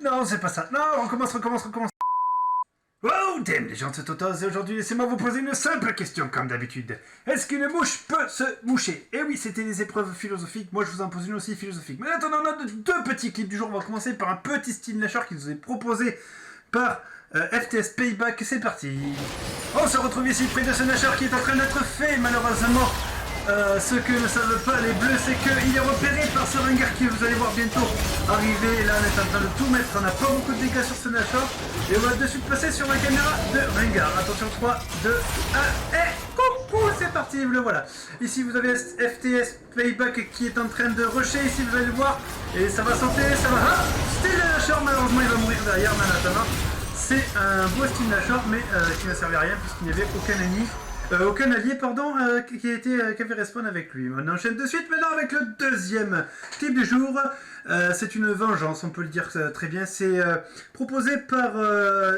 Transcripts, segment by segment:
non, c'est pas ça. Non, recommence. Oh, damn, les gens de ce Totos, et aujourd'hui, laissez-moi vous poser une simple question, comme d'habitude. Est-ce qu'une mouche peut se moucher? Eh oui, c'était des épreuves philosophiques, moi je vous en pose une aussi philosophique. Mais attends, on a deux petits clips du jour, on va commencer par un petit Steve Nasher qui nous est proposé par FTS Payback, c'est parti. On se retrouve ici près de ce Nasher qui est en train d'être fait, malheureusement. Ce que ne savent pas les bleus, c'est qu'il est repéré par ce ringard qui, vous allez voir bientôt arriver. Là, on est en train de tout mettre. On n'a pas beaucoup de dégâts sur ce Nashor. Et on va de suite passer sur la caméra de ringard. Attention, 3, 2, 1, et coucou, c'est parti, le voilà. Ici, vous avez FTS Payback qui est en train de rusher. Ici, vous allez le voir. Et ça va sauter, ça va... Ah, Steve Nashor, malheureusement, il va mourir derrière, maintenant. C'est un beau Steve Nashor, mais qui n'a servi à rien puisqu'il n'y avait aucun ennemi. Aucun allié, pardon, qui avait respawn avec lui. On enchaîne de suite maintenant avec le deuxième clip du jour. C'est une vengeance, on peut le dire très bien. C'est proposé par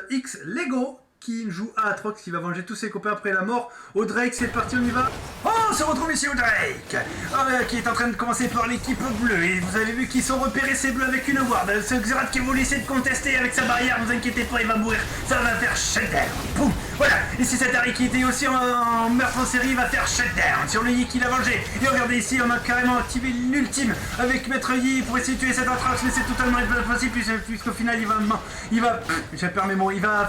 X Lego, qui joue à Atrox, qui va venger tous ses copains après la mort. Au Drake, c'est parti, on y va. Oh, on se retrouve ici au Drake, qui est en train de commencer par l'équipe bleue. Et vous avez vu qu'ils sont repérés, ces bleus, avec une ward. Ce Xerath qui voulait essayer de contester avec sa barrière, ne vous inquiétez pas, il va mourir. Ça va faire shutdown. Boum. Voilà, ici cet Harry qui était aussi en meurtre en série va faire shutdown sur le Yi qu'il a vengé. Et regardez ici, on a carrément activé l'ultime avec Maître Yi pour essayer de tuer cet Atrox, mais c'est totalement impossible puisqu'au final il va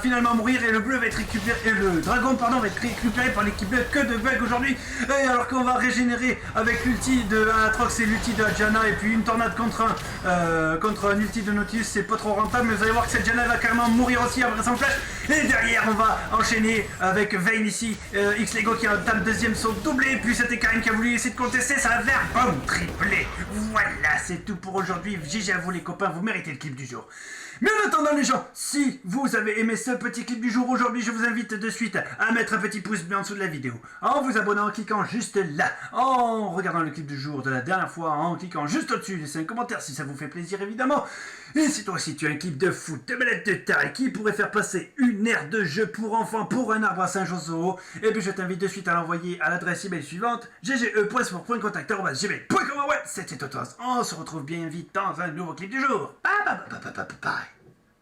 finalement mourir et le bleu va être récupéré, et le dragon pardon va être récupéré par l'équipe bleue. Que de bugs aujourd'hui. Et alors qu'on va régénérer avec l'ulti de Atrox et l'ulti de Janna et puis une tornade contre un ulti de Nautilus, c'est pas trop rentable, mais vous allez voir que cette Janna va carrément mourir aussi après son flash. Et derrière on va enchaîner avec Vayne ici, X Lego qui entame deuxième saut doublé, puis c'était Karim qui a voulu essayer de contester, ça va faire boum, triplé. Voilà, c'est tout pour aujourd'hui. GG à vous les copains, vous méritez le clip du jour. Mais en attendant les gens, si vous avez aimé ce petit clip du jour aujourd'hui, je vous invite de suite à mettre un petit pouce bleu en dessous de la vidéo, en vous abonnant, en cliquant juste là, en regardant le clip du jour de la dernière fois, en cliquant juste au-dessus, laissez un commentaire si ça vous fait plaisir évidemment. Et si toi aussi tu as un clip de foot, de manette de taré qui pourrait faire passer une aire de jeu pour enfants pour un arbre à Saint-Jean-Zoo, et puis je t'invite de suite à l'envoyer à l'adresse email suivante, gge.sport.contact@gmail.com. Ouais, c'était Totos, on se retrouve bien vite dans un nouveau clip du jour. Bye bye bye bye bye bye.